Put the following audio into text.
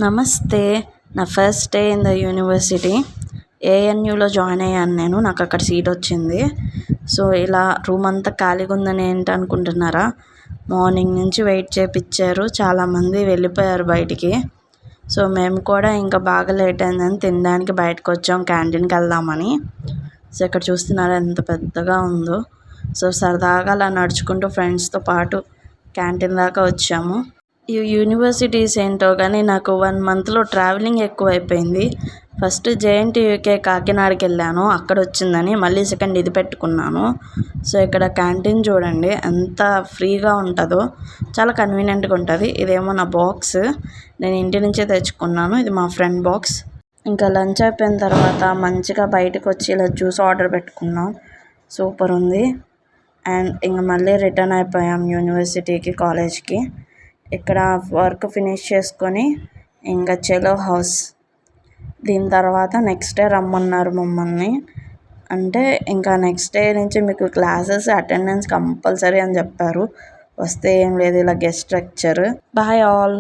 నమస్తే. నా first day in the university. ఏఎన్యూలో జాయిన్ అయ్యాను నేను. నాకు అక్కడ సీట్ వచ్చింది. సో ఇలా రూమ్ అంతా ఖాళీగా ఉందని ఏంటనుకుంటున్నారా? మార్నింగ్ నుంచి వెయిట్ చేయించారు. చాలామంది వెళ్ళిపోయారు బయటికి. సో మేము కూడా ఇంకా బాగా లేట్ అయిందని తినడానికి బయటకు వచ్చాం, క్యాంటీన్కి వెళ్దామని. సో ఇక్కడ చూస్తున్నారా ఎంత పెద్దగా ఉందో. సో సరదాగా అలా నడుచుకుంటూ ఫ్రెండ్స్తో పాటు క్యాంటీన్ దాకా వచ్చాము. ఈ యూనివర్సిటీస్ ఏంటో కానీ నాకు 1 మంత్లో ట్రావెలింగ్ ఎక్కువైపోయింది. ఫస్ట్ జేఎన్టీయూకే కాకినాడకి వెళ్ళాను, అక్కడ వచ్చిందని మళ్ళీ సెకండ్ ఇది పెట్టుకున్నాను. సో ఇక్కడ క్యాంటీన్ చూడండి ఎంత ఫ్రీగా ఉంటుందో, చాలా కన్వీనియంట్గా ఉంటుంది. ఇదేమో నా బాక్స్, నేను ఇంటి నుంచే తెచ్చుకున్నాను. ఇది మా ఫ్రెండ్ బాక్స్. ఇంకా లంచ్ అయిపోయిన తర్వాత మంచిగా బయటకు వచ్చి ఇలా జ్యూస్ ఆర్డర్ పెట్టుకున్నాం. సూపర్ ఉంది. అండ్ ఇంకా మళ్ళీ రిటర్న్ అయిపోయాం యూనివర్సిటీకి, కాలేజ్కి. ఇక్కడ వర్క్ ఫినిష్ చేసుకొని ఇంకా చలో హౌస్. దీని తర్వాత నెక్స్ట్ డే రమ్మన్నారు మమ్మల్ని. అంటే ఇంకా నెక్స్ట్ డే నుంచి మీకు క్లాసెస్ అటెండెన్స్ కంపల్సరీ అని చెప్పారు. వస్తే ఏం లేదు, ఇలా గెస్ట్ లెక్చర్. Bye all.